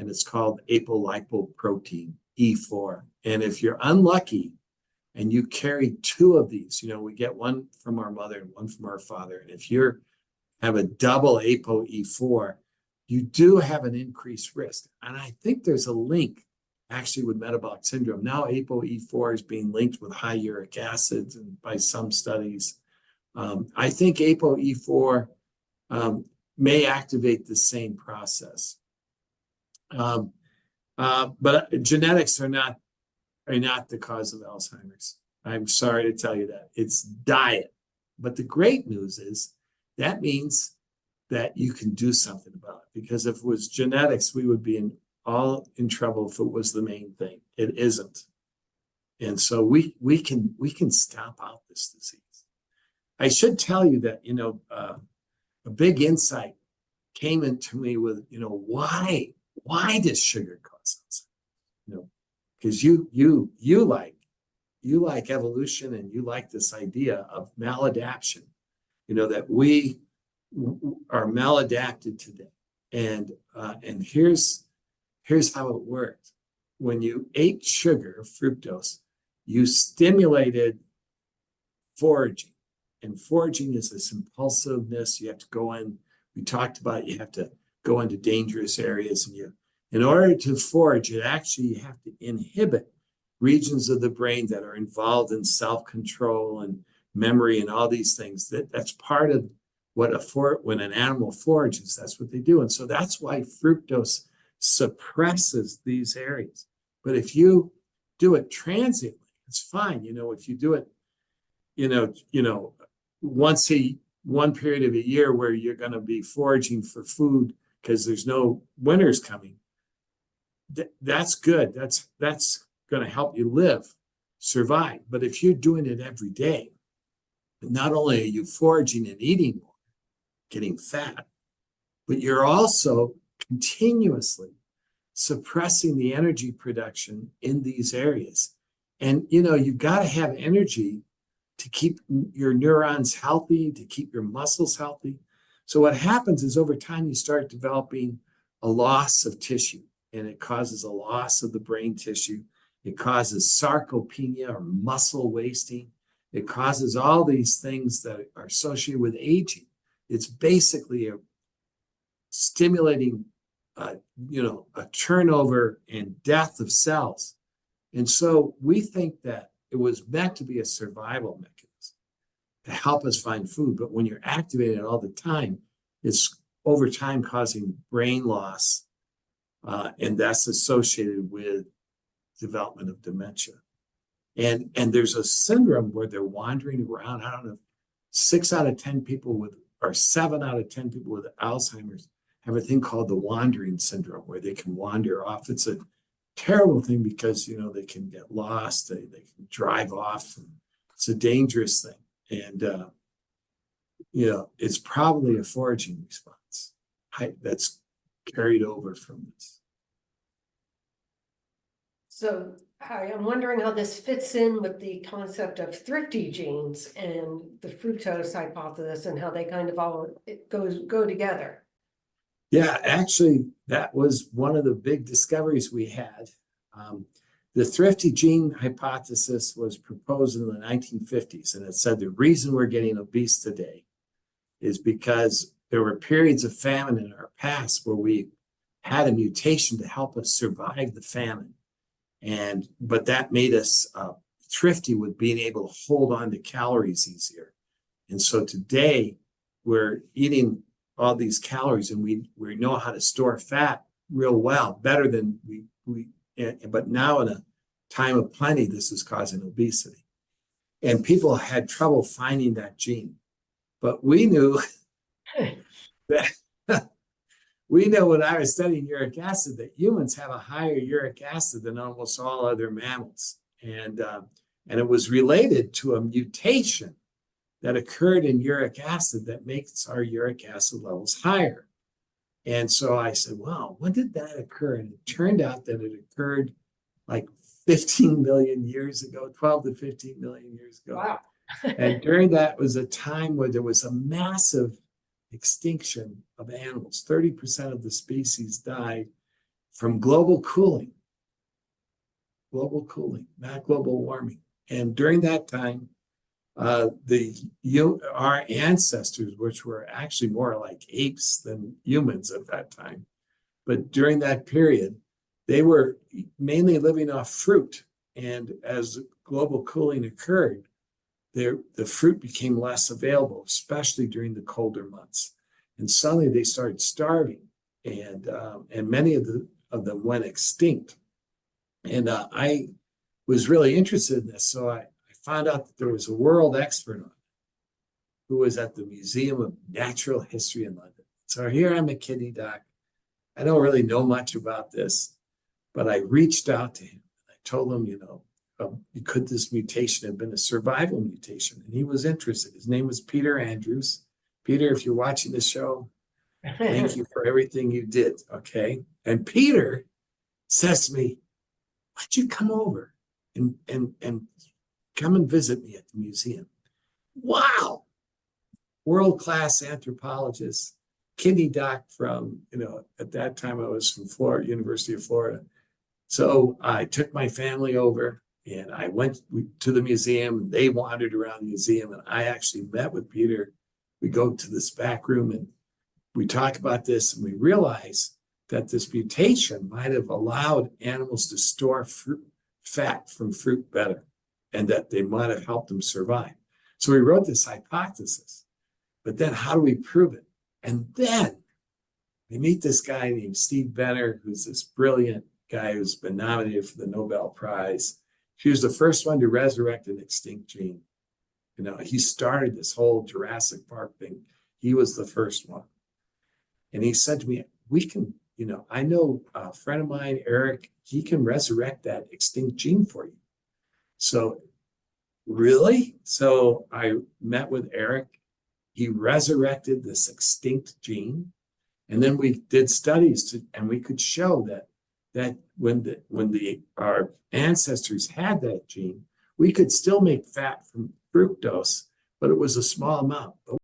and it's called apolipoprotein, E4. And if you're unlucky and you carry two of these, we get one from our mother and one from our father. And if you have a double ApoE4, you do have an increased risk. And I think there's a link actually with metabolic syndrome. Now ApoE4 is being linked with high uric acids and by some studies. I think ApoE4 may activate the same process. But genetics are not the cause of Alzheimer's. I'm sorry to tell you that. It's diet. But the great news is that means that you can do something about it. Because if it was genetics, we would be all in trouble if it was the main thing. It isn't. And so we can stamp out this disease. I should tell you that, a big insight came into me with, why does sugar cause Alzheimer's? Because you like evolution and you like this idea of maladaptation, that we are maladapted today. And here's how it worked. When you ate sugar, fructose, you stimulated foraging. And foraging is this impulsiveness. You have to go in. We talked about you have to go into dangerous areas, and in order to forage, you have to inhibit regions of the brain that are involved in self-control and memory and all these things. That's part of what when an animal forages, that's what they do. And so that's why fructose suppresses these areas. But if you do it transiently, it's fine. If you do it, one period of a year where you're going to be foraging for food because there's no winters coming, that's good. That's going to help you survive. But if you're doing it every day, not only are you foraging and eating more, getting fat, but you're also continuously suppressing the energy production in these areas. And, you've got to have energy to keep your neurons healthy, to keep your muscles healthy. So what happens is over time, you start developing a loss of tissue, and it causes a loss of the brain tissue. It causes sarcopenia or muscle wasting. It causes all these things that are associated with aging. It's basically a stimulating, a turnover and death of cells. And so we think that it was meant to be a survival mechanism to help us find food. But when you're activated all the time, it's over time causing brain loss, and that's associated with development of dementia. And there's a syndrome where they're wandering around. I don't know, 7 out of 10 people with Alzheimer's have a thing called the wandering syndrome, where they can wander off. It's a terrible thing because, they can get lost, they can drive off, and it's a dangerous thing. And, it's probably a foraging response that's carried over from this. So I'm wondering how this fits in with the concept of thrifty genes and the fructose hypothesis and how they kind of all go together. Yeah, actually, that was one of the big discoveries we had. The thrifty gene hypothesis was proposed in the 1950s, and it said the reason we're getting obese today is because there were periods of famine in our past where we had a mutation to help us survive the famine. But that made us thrifty with being able to hold on to calories easier. And so today we're eating all these calories, and we know how to store fat real well, better than but now in a time of plenty, this is causing obesity. And people had trouble finding that gene. But we knew that when I was studying uric acid, that humans have a higher uric acid than almost all other mammals. And it was related to a mutation that occurred in uric acid that makes our uric acid levels higher. And so I said, wow, when did that occur? And it turned out that it occurred like 15 million years ago, 12 to 15 million years ago. Wow. And during that was a time where there was a massive extinction of animals. 30% of the species died. from global cooling, not global warming. And during that time, our ancestors, which were actually more like apes than humans at that time, but during that period, they were mainly living off fruit. And as global cooling occurred, the fruit became less available, especially during the colder months. And suddenly they started starving, and many of them went extinct. And I was really interested in this, so I found out that there was a world expert on it who was at the Museum of Natural History in London. So here I'm a kidney doc. I don't really know much about this, but I reached out to him. I told him, could this mutation have been a survival mutation? And he was interested. His name was Peter Andrews. Peter, if you're watching the show, thank you for everything you did. Okay. And Peter says to me, why don't you come over and come and visit me at the museum? Wow. World-class anthropologist, kidney doc from, at that time I was from Florida, University of Florida. So I took my family over and I went to the museum, and they wandered around the museum, and I actually met with Peter. We go to this back room and we talk about this, and we realize that this mutation might have allowed animals to store fat from fruit better, and that they might have helped them survive. So we wrote this hypothesis, but then how do we prove it? And then we meet this guy named Steve Benner, who's this brilliant guy who's been nominated for the Nobel Prize. He was the first one to resurrect an extinct gene. He started this whole Jurassic Park thing. He was the first one. And he said to me, we can, I know a friend of mine, Eric, he can resurrect that extinct gene for you. So, really? So I met with Eric. He resurrected this extinct gene. And then we did studies and we could show that when our ancestors had that gene, we could still make fat from fructose, but it was a small amount. But